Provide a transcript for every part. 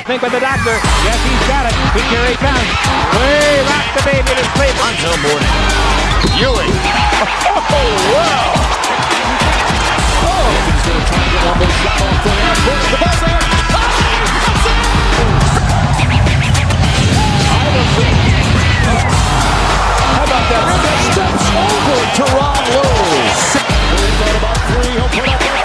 think with the doctor. Yes, he's got it. He carries down. Way rock the baby in his face. Until morning. Ewing. Oh, wow. Oh. He's going to try to get one more shot off the last foot. The ball's there. How about that? Steps over Teron Lowe. He's got about three. He'll put up a three.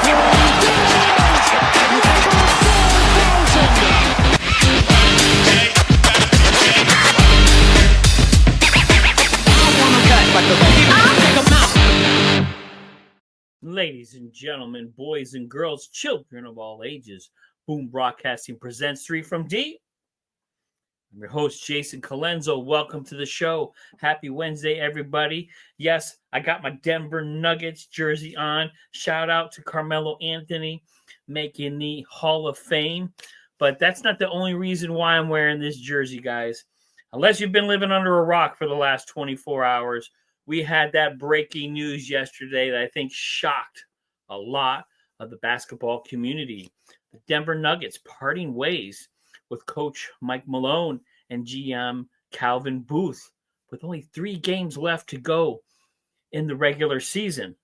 Ladies and gentlemen, boys and girls, children of all ages, Boom Broadcasting presents 3 from D. I'm your host, Jason Calenzo. Welcome to the show. Happy Wednesday, everybody. Yes, I got my Denver Nuggets jersey on. Shout out to Carmelo Anthony making the Hall of Fame. But that's not the only reason why I'm wearing this jersey, guys. Unless you've been living under a rock for the last 24 hours, we had that breaking news yesterday that I think shocked a lot of the basketball community. The Denver Nuggets parting ways with Coach Mike Malone and GM Calvin Booth with only 3 games left to go in the regular season.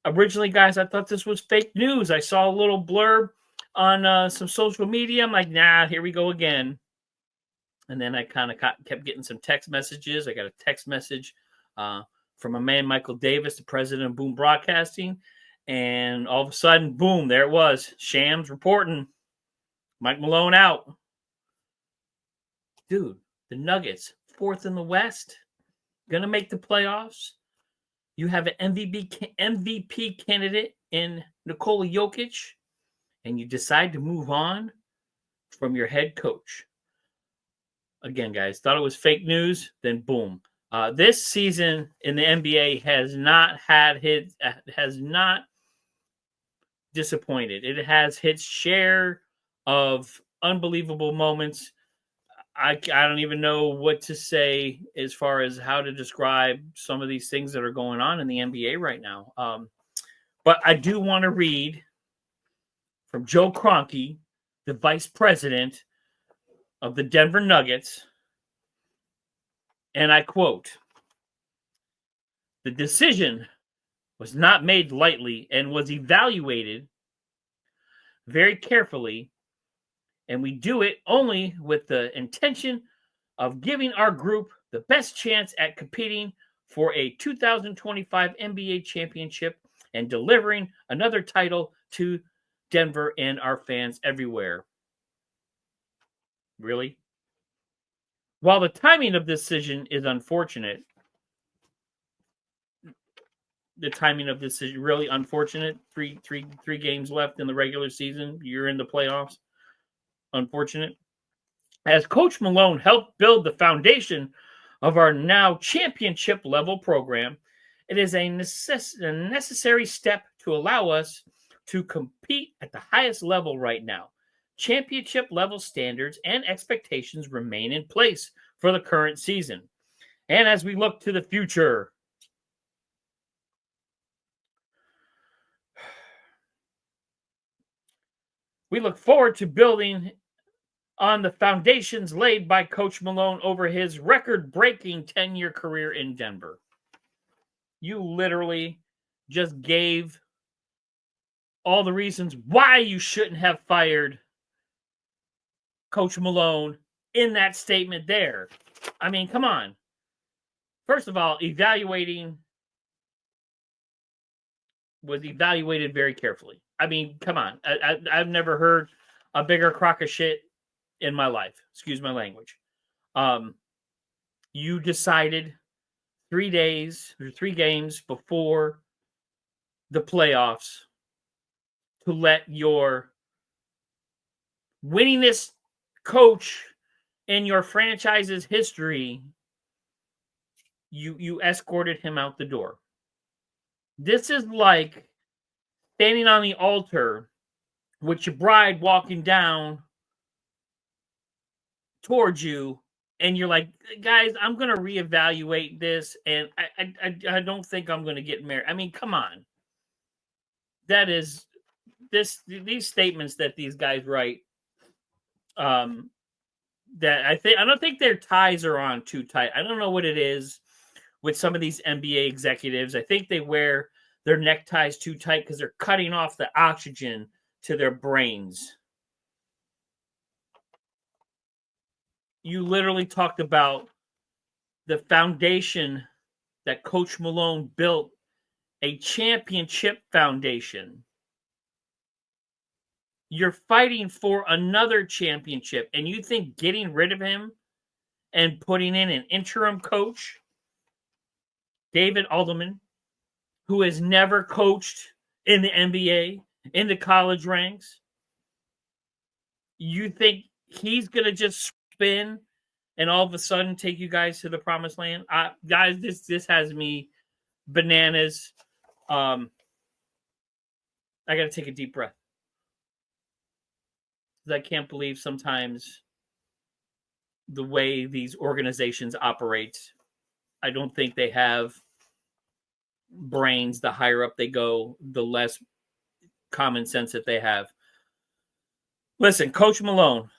Originally, guys, I thought this was fake news. I saw a little blurb on some social media. I'm like, nah, here we go again. And then I kind of kept getting some text messages. I got a text message from a man, Michael Davis, the president of Boom Broadcasting. And all of a sudden, boom, there it was. Shams reporting. Mike Malone out. Dude, the Nuggets, 4th in the West, going to make the playoffs. You have an MVP candidate in Nikola Jokic, and you decide to move on from your head coach. Again, guys, thought it was fake news, then boom. This season in the NBA has not disappointed. It has its share of unbelievable moments. I don't even know what to say as far as how to describe some of these things that are going on in the NBA right now. But I do want to read from Joe Kroenke, the vice president of the Denver Nuggets. And I quote, "The decision was not made lightly and was evaluated very carefully, and we do it only with the intention of giving our group the best chance at competing for a 2025 NBA championship and delivering another title to Denver and our fans everywhere." Really? While the timing of this decision is unfortunate, really unfortunate. Three games left in the regular season. You're in the playoffs. Unfortunate. As Coach Malone helped build the foundation of our now championship level program, it is a necessary step to allow us to compete at the highest level right now. Championship level standards and expectations remain in place for the current season. And as we look to the future, we look forward to building on the foundations laid by Coach Malone over his record-breaking 10-year career in Denver. You literally just gave all the reasons why you shouldn't have fired Coach Malone in that statement there. I mean, come on. First of all, was evaluated very carefully. I mean, come on. I've never heard a bigger crock of shit in my life. Excuse my language. You decided 3 games before the playoffs to let your winningest coach in your franchise's history, you escorted him out the door. This is like standing on the altar with your bride walking down towards you, and you're like, guys, I'm going to reevaluate this, and I don't think I'm going to get married. I mean, come on. That is these statements that these guys write That I don't think their ties are on too tight. I don't know what it is with some of these NBA executives. I think they wear their neckties too tight because they're cutting off the oxygen to their brains. You literally talked about the foundation that Coach Malone built, a championship foundation. You're fighting for another championship, and you think getting rid of him and putting in an interim coach, David Alderman, who has never coached in the NBA, in the college ranks, you think he's going to just spin and all of a sudden take you guys to the promised land? Guys, this has me bananas. I got to take a deep breath. I can't believe sometimes the way these organizations operate. I don't think they have brains. The higher up they go, the less common sense that they have. Listen, Coach Malone,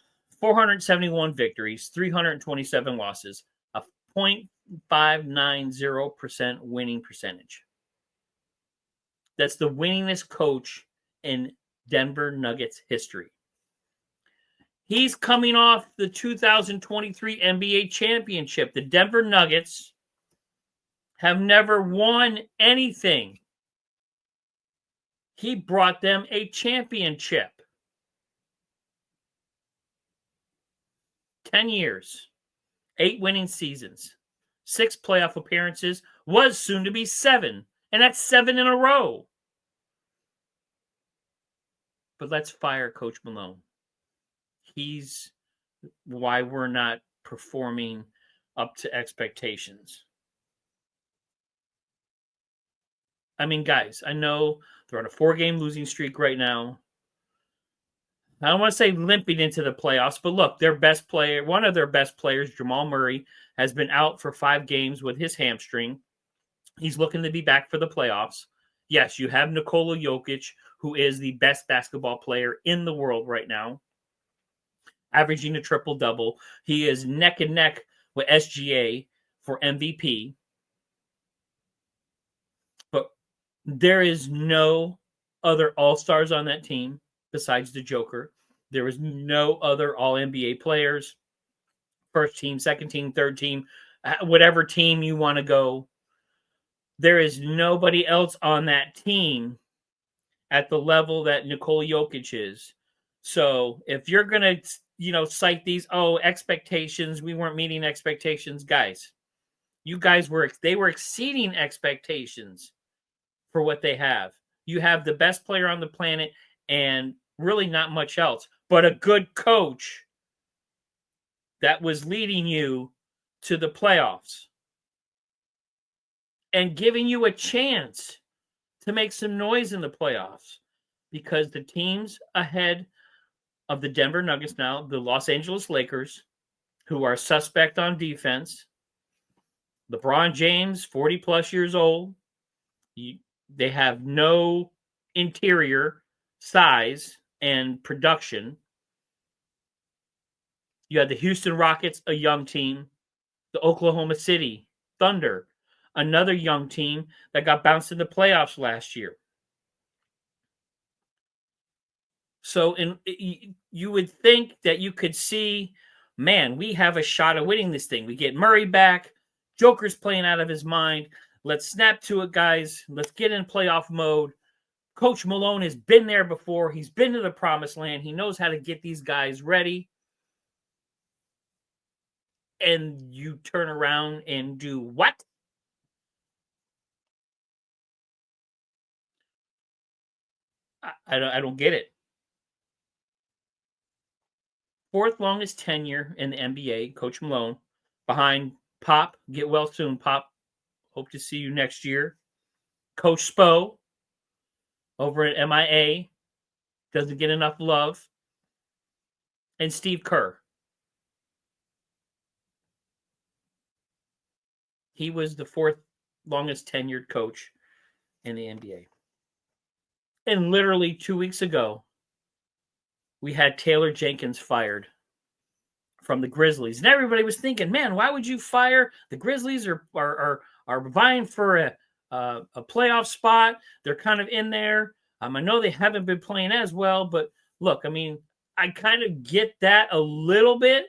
471 victories, 327 losses, a 0.590% winning percentage. That's the winningest coach in Denver Nuggets history. He's coming off the 2023 NBA championship. The Denver Nuggets have never won anything. He brought them a championship. 10 years, 8 winning seasons, 6 playoff appearances, was soon to be 7. And that's 7 in a row. But let's fire Coach Malone. He's why we're not performing up to expectations. I mean, guys, I know they're on a 4-game losing streak right now. I don't want to say limping into the playoffs, but look, their best player, one of their best players, Jamal Murray, has been out for 5 games with his hamstring. He's looking to be back for the playoffs. Yes, you have Nikola Jokic, who is the best basketball player in the world right now, averaging a triple-double. He is neck and neck with SGA for MVP. But there is no other all-stars on that team besides the Joker. There is no other all-NBA players, first team, second team, third team, whatever team you want to go. There is nobody else on that team at the level that Nikola Jokic is. So if you're going to, cite these, expectations, we weren't meeting expectations, guys. You guys were exceeding expectations for what they have. You have the best player on the planet and really not much else, but a good coach that was leading you to the playoffs and giving you a chance to make some noise in the playoffs, because the teams ahead of the Denver Nuggets now, the Los Angeles Lakers, who are suspect on defense, LeBron James, 40-plus years old, they have no interior size and production. You had the Houston Rockets, a young team, the Oklahoma City Thunder, another young team that got bounced in the playoffs last year. So you would think that you could see, man, we have a shot at winning this thing. We get Murray back. Joker's playing out of his mind. Let's snap to it, guys. Let's get in playoff mode. Coach Malone has been there before. He's been to the promised land. He knows how to get these guys ready. And you turn around and do what? I don't get it. 4th longest tenure in the NBA, Coach Malone, behind Pop. Get well soon, Pop. Hope to see you next year. Coach Spo over at MIA. Doesn't get enough love. And Steve Kerr. He was the 4th longest tenured coach in the NBA. And literally 2 weeks ago, we had Taylor Jenkins fired from the Grizzlies. And everybody was thinking, man, why would you fire? The Grizzlies are vying for a playoff spot. They're kind of in there. I know they haven't been playing as well, but look, I mean, I kind of get that a little bit.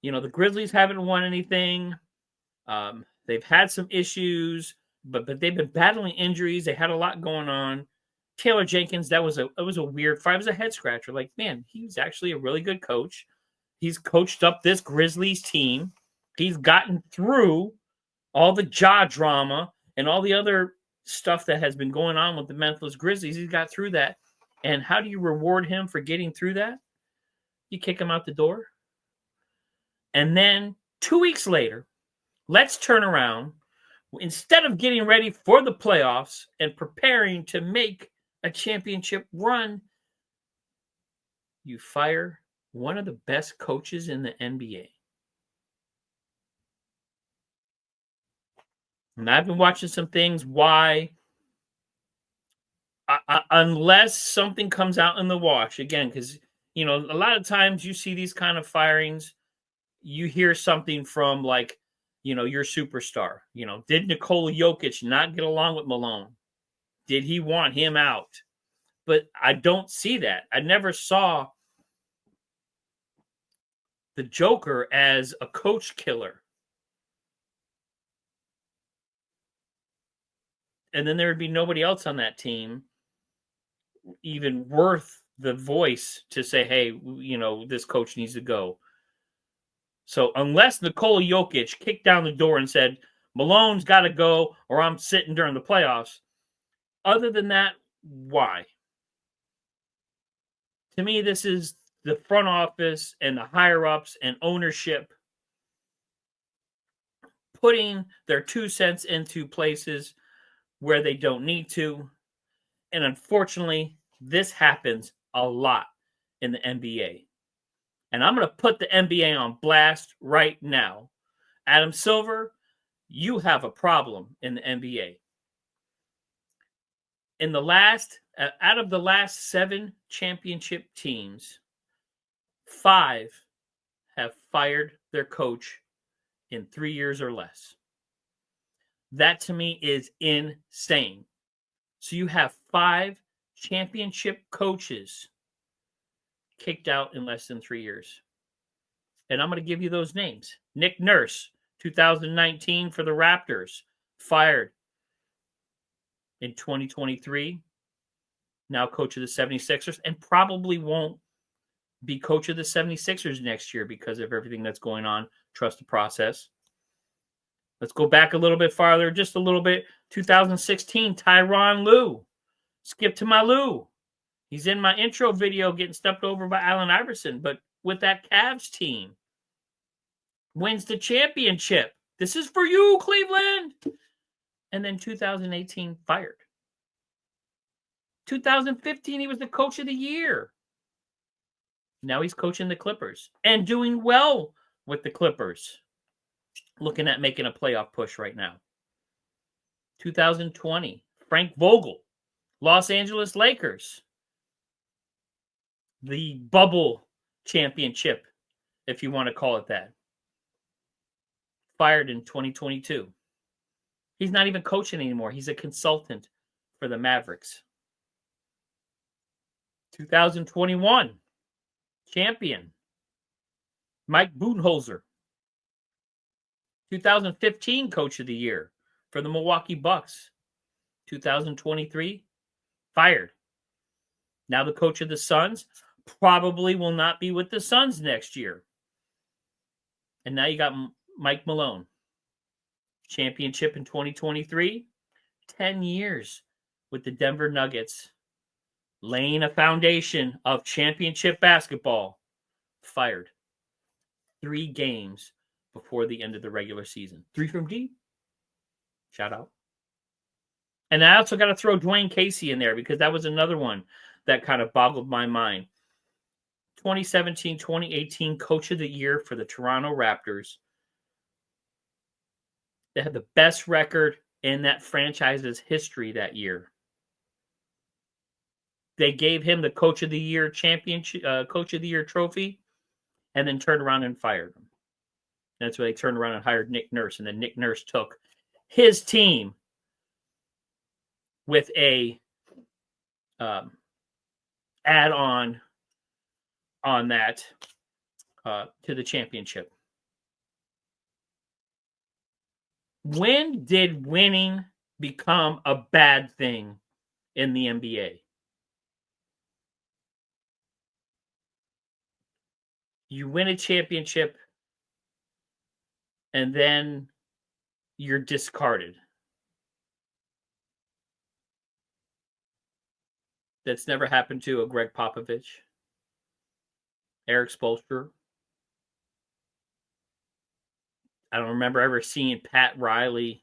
You know, the Grizzlies haven't won anything. They've had some issues, but they've been battling injuries. They had a lot going on. Taylor Jenkins, it was a weird fight. It was a head scratcher. Like, man, he's actually a really good coach. He's coached up this Grizzlies team. He's gotten through all the jaw drama and all the other stuff that has been going on with the Memphis Grizzlies. He's got through that. And how do you reward him for getting through that? You kick him out the door. And then 2 weeks later, let's turn around. Instead of getting ready for the playoffs and preparing to make a championship run, you fire one of the best coaches in the NBA. And I've been watching some things why, unless something comes out in the wash, again, because, you know, a lot of times you see these kind of firings, you hear something from, like, you know, your superstar. You know, did Nikola Jokic not get along with Malone? Did he want him out? But I don't see that. I never saw the Joker as a coach killer. And then there would be nobody else on that team even worth the voice to say, hey, you know, this coach needs to go. So unless Nikola Jokic kicked down the door and said, Malone's got to go or I'm sitting during the playoffs, other than that, why? To me, this is the front office and the higher-ups and ownership putting their 2 cents into places where they don't need to. And unfortunately, this happens a lot in the NBA. And I'm going to put the NBA on blast right now. Adam Silver, you have a problem in the NBA. Out of the last 7 championship teams, 5 have fired their coach in 3 years or less. That to me is insane. So you have 5 championship coaches kicked out in less than 3 years. And I'm going to give you those names. Nick Nurse, 2019 for the Raptors, fired in 2023. Now coach of the 76ers, and probably won't be coach of the 76ers next year because of everything that's going on. Trust the process. Let's go back a little bit farther, just a little bit. 2016, Tyronn Lue. Skip to my Lou. He's in my intro video getting stepped over by Allen Iverson, but with that Cavs team, wins the championship. This is for you, Cleveland. And then 2018, fired. 2015, he was the coach of the year. Now he's coaching the Clippers and doing well with the Clippers. Looking at making a playoff push right now. 2020, Frank Vogel, Los Angeles Lakers. The bubble championship, if you want to call it that. Fired in 2022. He's not even coaching anymore. He's a consultant for the Mavericks. 2021, champion, Mike Budenholzer. 2015, coach of the year for the Milwaukee Bucks. 2023, fired. Now the coach of the Suns, probably will not be with the Suns next year. And now you got Mike Malone. Championship in 2023, 10 years with the Denver Nuggets, laying a foundation of championship basketball. Fired. 3 games before the end of the regular season. 3 from deep. Shout out. And I also got to throw Dwayne Casey in there because that was another one that kind of boggled my mind. 2017-2018 Coach of the Year for the Toronto Raptors. They had the best record in that franchise's history that year. They gave him the Coach of the Year Coach of the Year trophy, and then turned around and fired him. That's why they turned around and hired Nick Nurse, and then Nick Nurse took his team with a add-on on that to the championship. When did winning become a bad thing in the NBA? You win a championship and then you're discarded. That's never happened to a Greg Popovich, Eric Spoelstra. I don't remember ever seeing Pat Riley.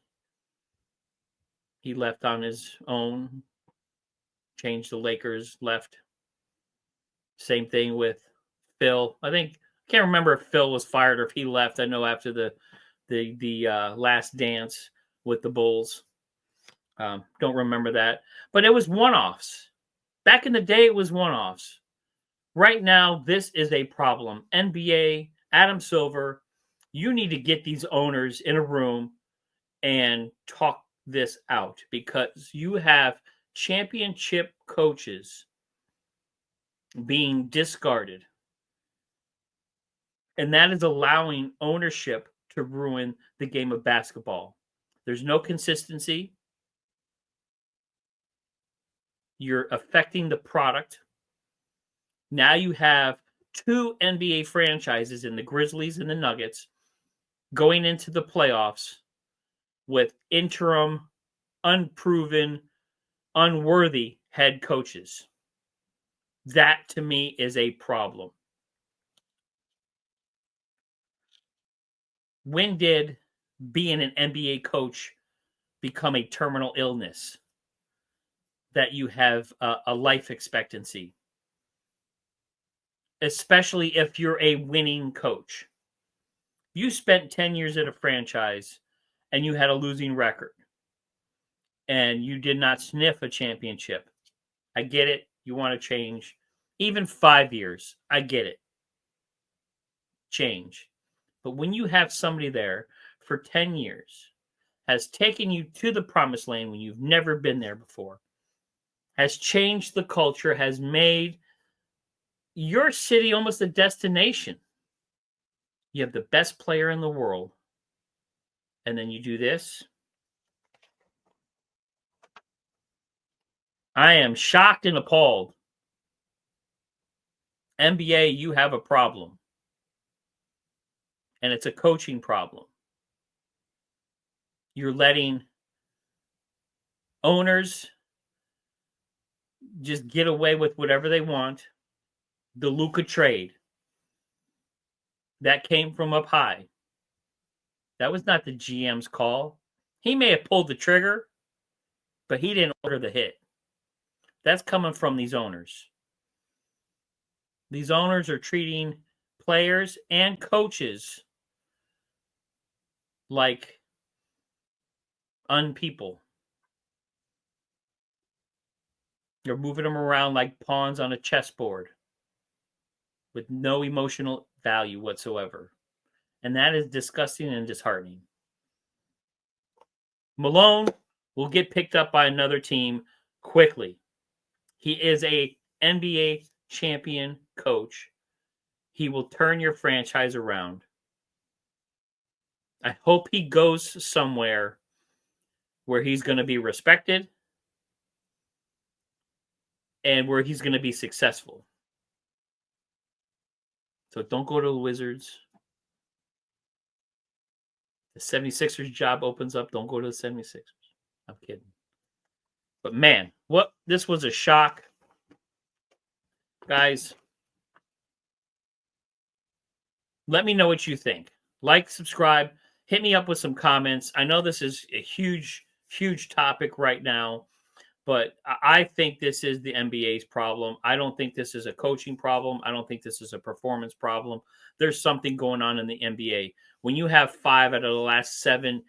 He left on his own, changed the Lakers, left. Same thing with Phil. I can't remember if Phil was fired or if he left. I know after the last dance with the Bulls. Don't remember that. But it was one-offs. Back in the day, it was one-offs. Right now, this is a problem. NBA, Adam Silver, you need to get these owners in a room and talk this out, because you have championship coaches being discarded. And that is allowing ownership to ruin the game of basketball. There's no consistency. You're affecting the product. Now you have two NBA franchises in the Grizzlies and the Nuggets going into the playoffs with interim, unproven, unworthy head coaches. That, to me, is a problem. When did being an NBA coach become a terminal illness? That you have a life expectancy, especially if you're a winning coach. You spent 10 years at a franchise and you had a losing record and you did not sniff a championship. I get it. You want to change. Even 5 years, I get it. Change. But when you have somebody there for 10 years, has taken you to the promised land when you've never been there before, has changed the culture, has made your city almost a destination. You have the best player in the world, and then you do this. I am shocked and appalled. NBA, you have a problem. And it's a coaching problem. You're letting owners just get away with whatever they want. The Luka trade. That came from up high. That was not the GM's call. He may have pulled the trigger, but he didn't order the hit. That's coming from these owners. These owners are treating players and coaches like unpeople. They're moving them around like pawns on a chessboard with no emotional value whatsoever. And that is disgusting and disheartening. Malone will get picked up by another team quickly. He is a NBA champion coach. He will turn your franchise around. I hope he goes somewhere where he's going to be respected and where he's going to be successful. So don't go to the Wizards. The 76ers job opens up. Don't go to the 76ers. I'm kidding. But man, this was a shock. Guys, let me know what you think. Like, subscribe, hit me up with some comments. I know this is a huge, huge topic right now, but I think this is the NBA's problem. I don't think this is a coaching problem. I don't think this is a performance problem. There's something going on in the NBA. When you have 5 out of the last 7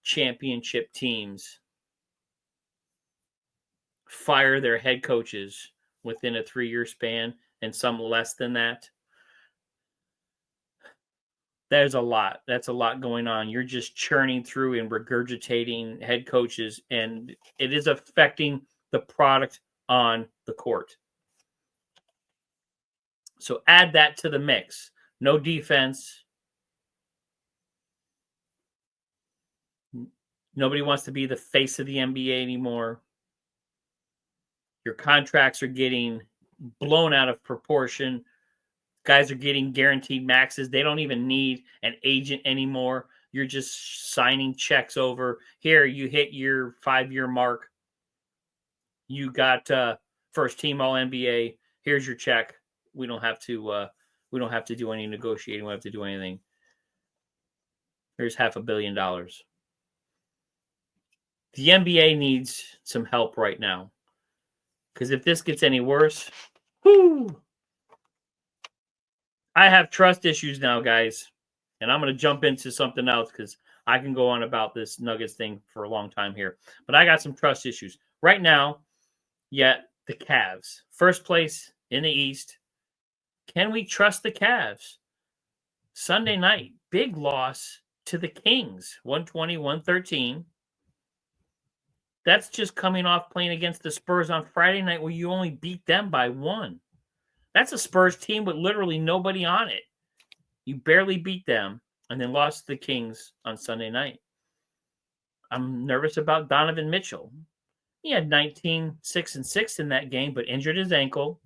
championship teams fire their head coaches within a 3-year span and some less than that. There's a lot. That's a lot going on. You're just churning through and regurgitating head coaches, and it is affecting the product on the court. So add that to the mix. No defense. Nobody wants to be the face of the NBA anymore. Your contracts are getting blown out of proportion. Guys are getting guaranteed maxes. They don't even need an agent anymore. You're just signing checks over. Here, you hit your 5-year mark. You got first team All NBA. Here's your check. We don't have to do any negotiating. We don't have to do anything. Here's $500 million. The NBA needs some help right now. Because if this gets any worse, I have trust issues now, guys. And I'm going to jump into something else because I can go on about this Nuggets thing for a long time here. But I got some trust issues. Right now, yet the Cavs. First place in the East. Can we trust the Cavs? Sunday night, big loss to the Kings, 120-113. That's just coming off playing against the Spurs on Friday night where you only beat them by 1. That's a Spurs team with literally nobody on it. You barely beat them and then lost to the Kings on Sunday night. I'm nervous about Donovan Mitchell. He had 19, 6 and 6 in that game, but injured his ankle.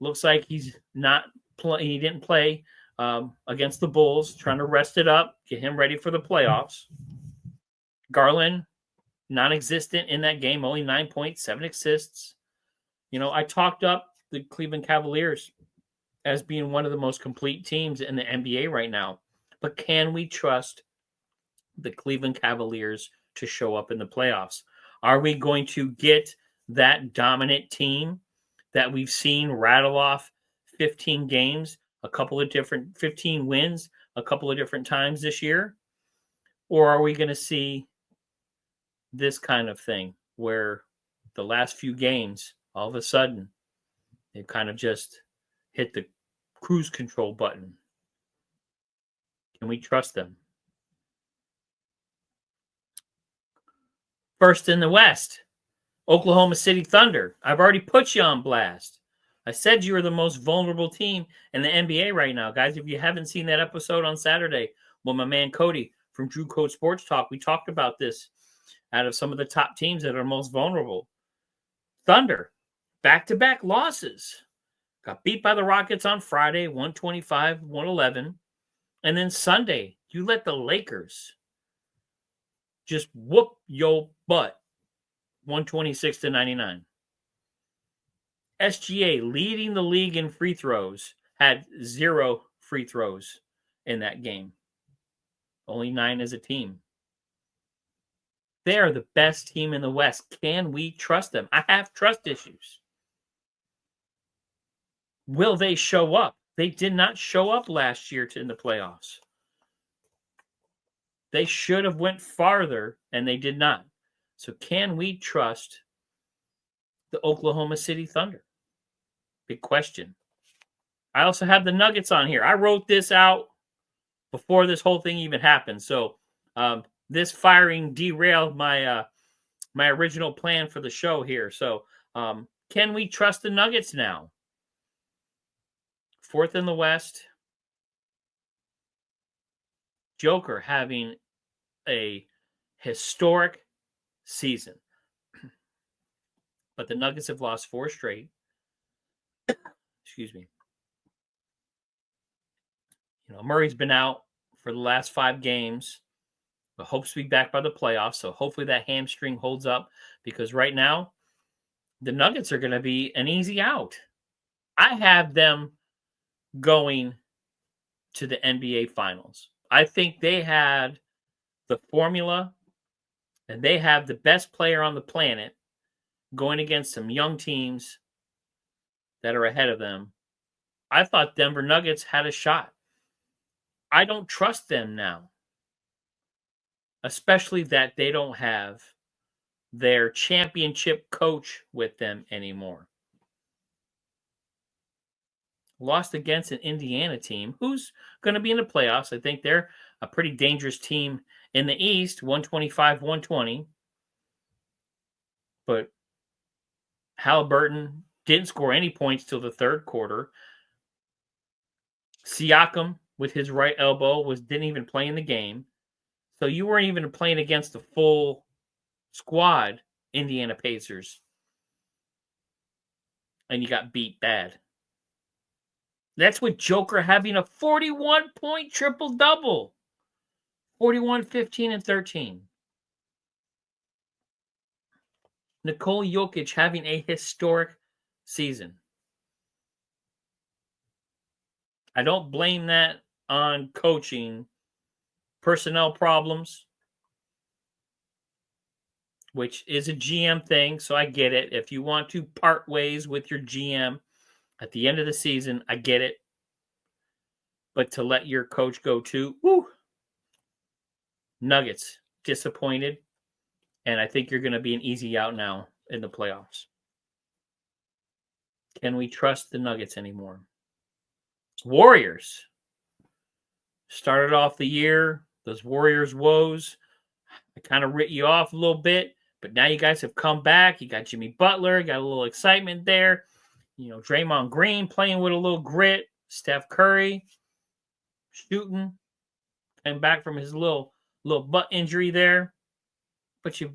Looks like he's not play. He didn't play against the Bulls, trying to rest it up, get him ready for the playoffs. Garland, non-existent in that game, only 9 points, 7 assists. You know, I talked up the Cleveland Cavaliers as being one of the most complete teams in the NBA right now. But can we trust the Cleveland Cavaliers to show up in the playoffs? Are we going to get that dominant team that we've seen rattle off 15 games, 15 wins, a couple of different times this year? Or are we going to see this kind of thing where the last few games, all of a sudden, they've kind of just hit the cruise control button? Can we trust them? First in the West, Oklahoma City Thunder. I've already put you on blast. I said you were the most vulnerable team in the NBA right now. Guys, if you haven't seen that episode on Saturday, well, my man Cody from Drew Code Sports Talk, we talked about this out of some of the top teams that are most vulnerable. Thunder, back-to-back losses. Got beat by the Rockets on Friday, 125-111. And then Sunday, you let the Lakers just whoop your butt, 126-99. SGA, leading the league in free throws, had 0 free throws in that game. Only 9 as a team. They are the best team in the West. Can we trust them? I have trust issues. Will they show up? They did not show up last year in the playoffs. They should have went farther, and they did not. So can we trust the Oklahoma City Thunder? Big question. I also have the Nuggets on here. I wrote this out before this whole thing even happened. So this firing derailed my my original plan for the show here. So can we trust the Nuggets now? 4th in the West. Joker having a historic season. But the Nuggets have lost 4 straight. Excuse me. You know, Murray's been out for the last 5 games, but hopes to be back by the playoffs. So hopefully that hamstring holds up, because right now the Nuggets are going to be an easy out. I have them going to the NBA Finals. I think they had the formula, and they have the best player on the planet going against some young teams that are ahead of them. I thought Denver Nuggets had a shot. I don't trust them now, especially that they don't have their championship coach with them anymore. lost against an Indiana team who's going to be in the playoffs. I think they're a pretty dangerous team in the East, 125-120. But Halliburton didn't score any points till the third quarter. Siakam, with his right elbow, didn't even play in the game. So you weren't even playing against the full squad, Indiana Pacers. And you got beat bad. That's with Joker having a 41-point triple-double. 41, 15, and 13. Nikola Jokic having a historic season. I don't blame that on coaching, personnel problems, which is a GM thing, so I get it. If you want to part ways with your GM at the end of the season, I get it. But to let your coach go too, Nuggets, disappointed. And I think you're going to be an easy out now in the playoffs. Can we trust the Nuggets anymore? Warriors. Started off the year, those Warriors woes. I kind of writ you off a little bit, but now you guys have come back. You got Jimmy Butler, got a little excitement there. You know, Draymond Green playing with a little grit. Steph Curry shooting. Came back from his little butt injury there. But you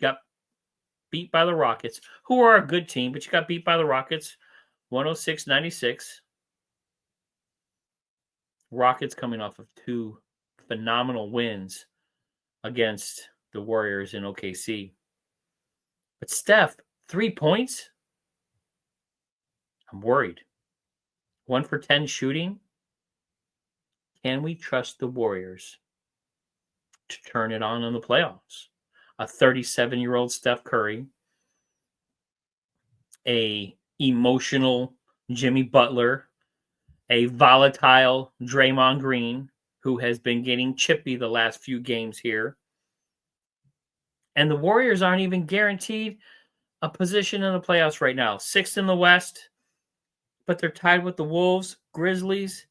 got beat by the Rockets, who are a good team, but you got beat by the Rockets, 106-96. Rockets coming off of two phenomenal wins against the Warriors in OKC. But Steph, 3 points? I'm worried. 1 for 10 shooting? Can we trust the Warriors to turn it on in the playoffs? A 37-year-old Steph Curry, a emotional Jimmy Butler, a volatile Draymond Green, who has been getting chippy the last few games here. And the Warriors aren't even guaranteed a position in the playoffs right now. 6th in the West, but they're tied with the Wolves, Grizzlies.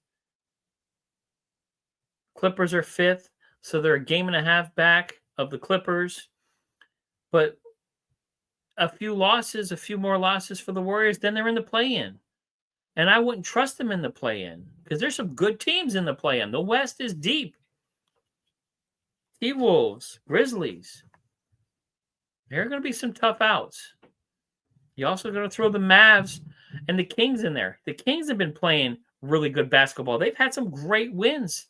Clippers are 5th, so they're a game and a half back of the Clippers. But a few more losses for the Warriors, then they're in the play-in. And I wouldn't trust them in the play-in because there's some good teams in the play-in. The West is deep. T-Wolves, Grizzlies. There are going to be some tough outs. You also got to throw the Mavs and the Kings in there. The Kings have been playing really good basketball. They've had some great wins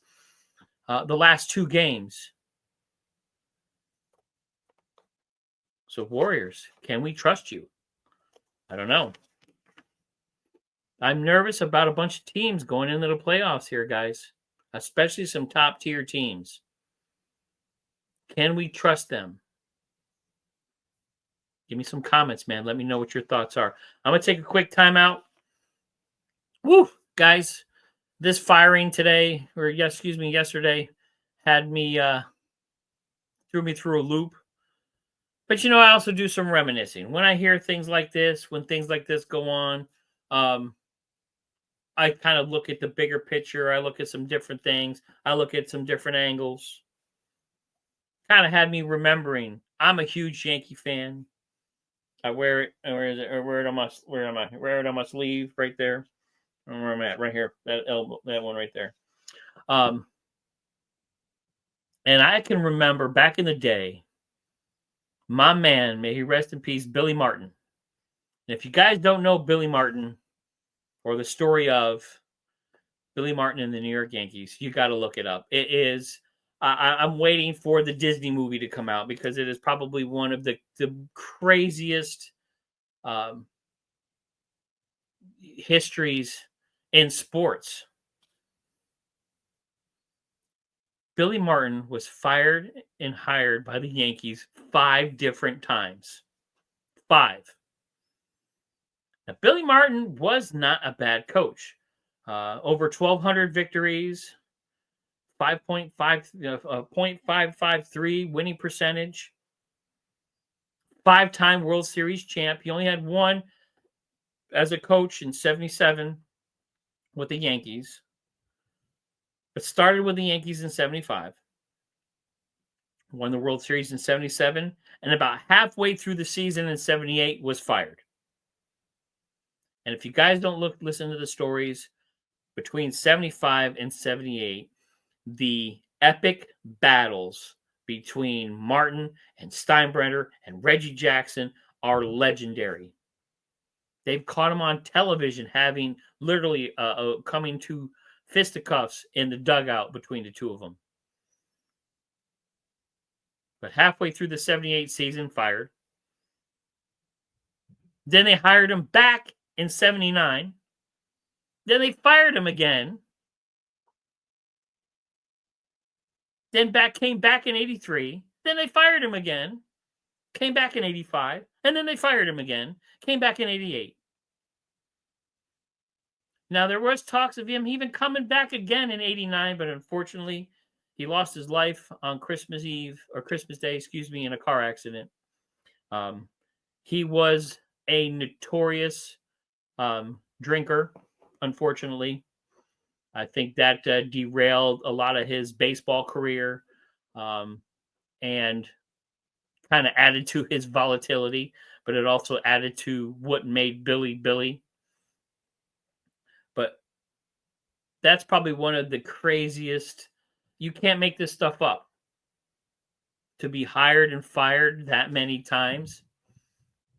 the last 2 games. So Warriors, can we trust you? I don't know. I'm nervous about a bunch of teams going into the playoffs here, guys, especially some top-tier teams. Can we trust them? Give me some comments, man. Let me know what your thoughts are. I'm going to take a quick timeout. Woo, guys. This firing today, yesterday, had me, threw me through a loop. But, I also do some reminiscing. When I hear things like this, when things like this go on, I kind of look at the bigger picture. I look at some different things. I look at some different angles. Kind of had me remembering. I'm a huge Yankee fan. I wear it. Where is it? Or where am I? Wear it on my sleeve right there. Where I'm at, right here. That elbow, that one right there. And I can remember back in the day, my man, may he rest in peace, Billy Martin. And if you guys don't know Billy Martin or the story of Billy Martin and the New York Yankees, you got to look it up. It is, I'm waiting for the Disney movie to come out because it is probably one of the craziest histories in sports. Billy Martin was fired and hired by the Yankees 5 different times. 5. Now, Billy Martin was not a bad coach. Over 1,200 victories, 0.553 winning percentage, 5-time World Series champ. He only had 1 as a coach in 77. with the Yankees. It started with the Yankees in 75. Won the World Series in 77. And about halfway through the season in 78 was fired. And if you guys don't listen to the stories, between 75 and 78, the epic battles between Martin and Steinbrenner and Reggie Jackson are legendary. They've caught him on television having literally coming to fisticuffs in the dugout between the two of them. But halfway through the 78 season, fired. Then they hired him back in 79. Then they fired him again. Then came back in 83. Then they fired him again. Came back in 85. And then they fired him again. Came back in 88. Now, there was talks of him even coming back again in 89, but unfortunately, he lost his life on Christmas Eve, or Christmas Day, in a car accident. He was a notorious drinker, unfortunately. I think that derailed a lot of his baseball career and kind of added to his volatility, but it also added to what made Billy Billy. But that's probably one of the craziest. You can't make this stuff up. To be hired and fired that many times,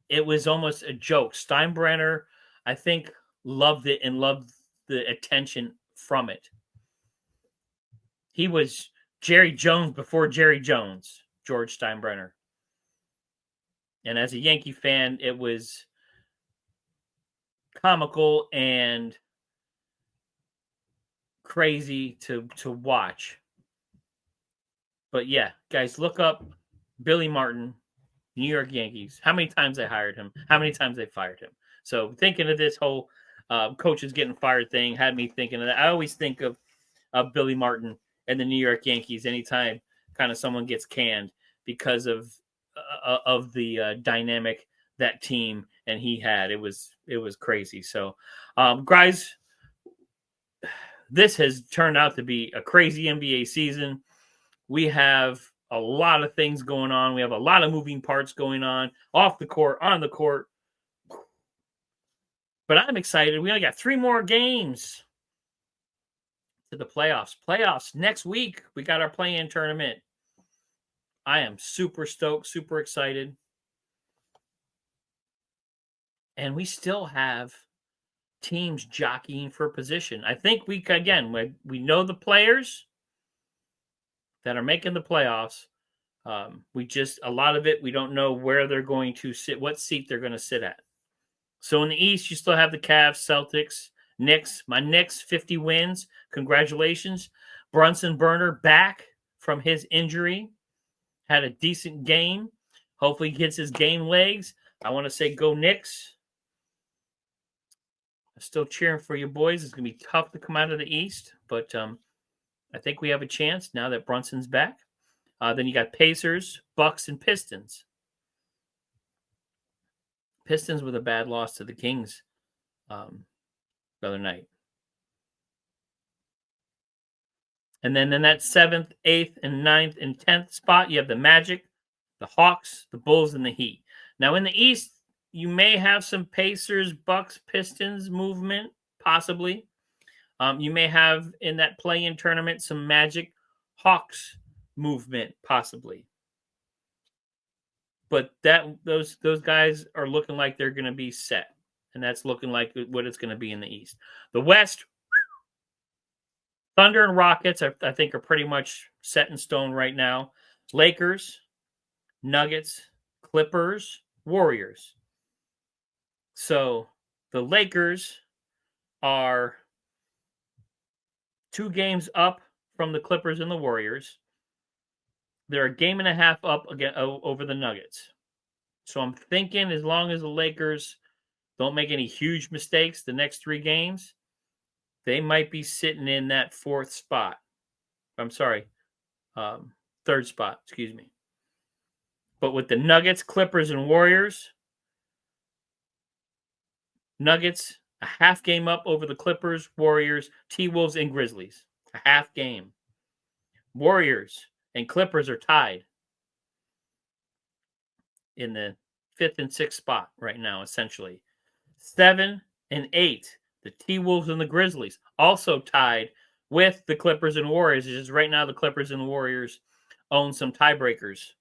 it was almost a joke. Steinbrenner, I think, loved it and loved the attention from it. He was Jerry Jones before Jerry Jones, George Steinbrenner. And as a Yankee fan, it was comical and crazy to watch. But yeah, guys, look up Billy Martin, New York Yankees. How many times they hired him? How many times they fired him? So thinking of this whole coaches getting fired thing had me thinking of that. I always think of Billy Martin and the New York Yankees anytime kind of someone gets canned because of the dynamic that team and he had. It was crazy. So, guys, this has turned out to be a crazy NBA season. We have a lot of things going on. We have a lot of moving parts going on off the court, on the court. But I'm excited. We only got 3 more games to the playoffs. Playoffs next week. We got our play-in tournament. I am super stoked, super excited. And we still have teams jockeying for position. I think we know the players that are making the playoffs. A lot of it, we don't know where they're going to sit, what seat they're going to sit at. So in the East, you still have the Cavs, Celtics, Knicks. My Knicks, 50 wins. Congratulations. Brunson Burner back from his injury. Had a decent game. Hopefully he gets his game legs. I want to say go Knicks. I'm still cheering for you boys. It's going to be tough to come out of the East, but I think we have a chance now that Brunson's back. Then you got Pacers, Bucks, and Pistons. Pistons with a bad loss to the Kings the other night. And then in that 7th, 8th, and 9th, and 10th spot, you have the Magic, the Hawks, the Bulls, and the Heat. Now in the East, you may have some Pacers, Bucks, Pistons movement, possibly. You may have in that play-in tournament some Magic, Hawks movement, possibly. But those guys are looking like they're going to be set, and that's looking like what it's going to be in the East. The West, Thunder and Rockets, I think, are pretty much set in stone right now. Lakers, Nuggets, Clippers, Warriors. So the Lakers are 2 games up from the Clippers and the Warriors. They're a game and a half up again over the Nuggets. So I'm thinking as long as the Lakers don't make any huge mistakes the next 3 games, they might be sitting in that 4th spot. I'm sorry, 3rd spot, excuse me. But with the Nuggets, Clippers, and Warriors, Nuggets A half game up over the Clippers, Warriors, T-Wolves, and Grizzlies. A half game. Warriors and Clippers are tied in the 5th and 6th spot right now, essentially. 7 and 8, the T-Wolves and the Grizzlies, also tied with the Clippers and Warriors. It's just right now the Clippers and the Warriors own some tiebreakers.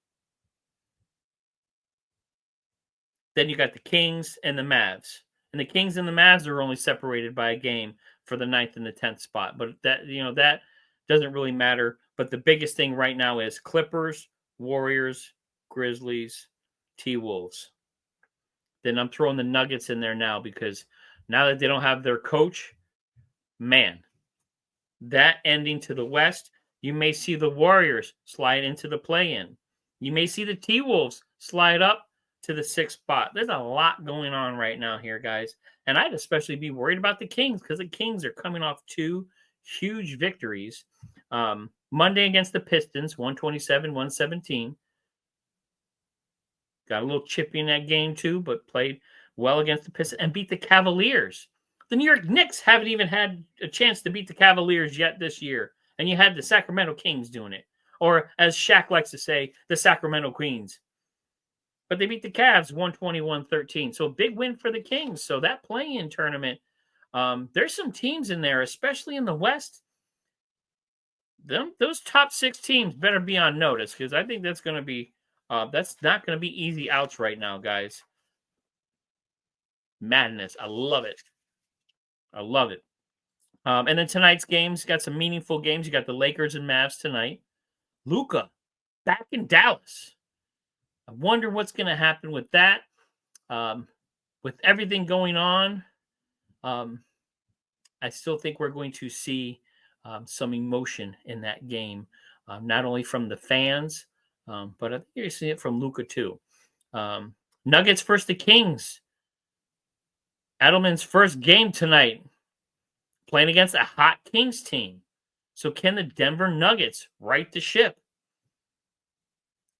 Then you got the Kings and the Mavs. And the Kings and the Mavs are only separated by a game for the 9th and the 10th spot. But that doesn't really matter. But the biggest thing right now is Clippers, Warriors, Grizzlies, T-Wolves. Then I'm throwing the Nuggets in there now because now that they don't have their coach, man, that ending to the West, you may see the Warriors slide into the play-in. You may see the T-Wolves slide up to the 6th spot. There's a lot going on right now here, guys. And I'd especially be worried about the Kings because the Kings are coming off 2 huge victories. Monday against the Pistons, 127-117. Got a little chippy in that game too, but played well against the Pistons and beat the Cavaliers. The New York Knicks haven't even had a chance to beat the Cavaliers yet this year. And you had the Sacramento Kings doing it. Or as Shaq likes to say, the Sacramento Queens. But they beat the Cavs 121-13. So a big win for the Kings. So that play-in tournament, there's some teams in there, especially in the West. Those top 6 teams better be on notice because I think that's going to be that's not going to be easy outs right now, guys. Madness. I love it. I love it. And then tonight's games, got some meaningful games. You got the Lakers and Mavs tonight. Luka back in Dallas. I wonder what's going to happen with that. With everything going on, I still think we're going to see some emotion in that game, not only from the fans, but I think you're seeing it from Luka too. Nuggets versus the Kings. Edelman's first game tonight, playing against a hot Kings team. So can the Denver Nuggets right the ship?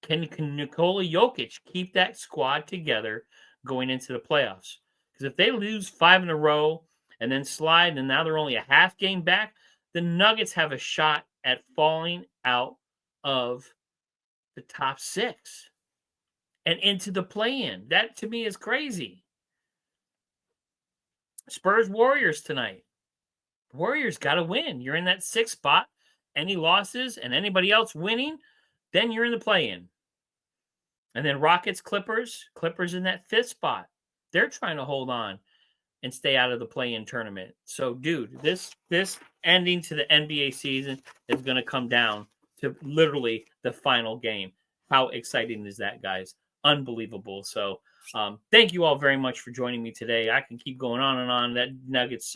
Can Nikola Jokic keep that squad together going into the playoffs? Because if they lose 5 in a row and then slide, and now they're only a half game back, the Nuggets have a shot at falling out of the top 6 and into the play-in. That, to me, is crazy. Spurs-Warriors tonight. Warriors got to win. You're in that 6th spot. Any losses and anybody else winning, then you're in the play-in. And then Rockets-Clippers. Clippers in that 5th spot. They're trying to hold on and stay out of the play-in tournament. So, dude, this ending to the NBA season is going to come down to literally the final game. How exciting is that, guys? Unbelievable. So, thank you all very much for joining me today. I can keep going on and on. That Nuggets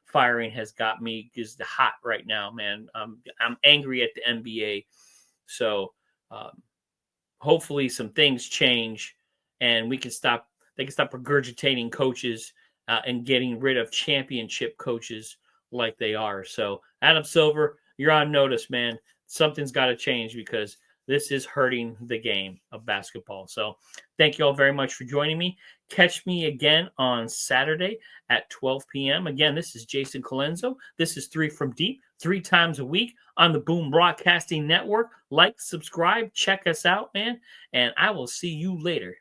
firing has got me just hot right now, man. I'm angry at the NBA. So, hopefully some things change and they can stop regurgitating coaches and getting rid of championship coaches like they are. So, Adam Silver, you're on notice, man. Something's got to change because this is hurting the game of basketball. So thank you all very much for joining me. Catch me again on Saturday at 12 p.m. Again, this is Jason Calenzo. This is 3 from Deep, 3 times a week on the Boom Broadcasting Network. Like, subscribe, check us out, man. And I will see you later.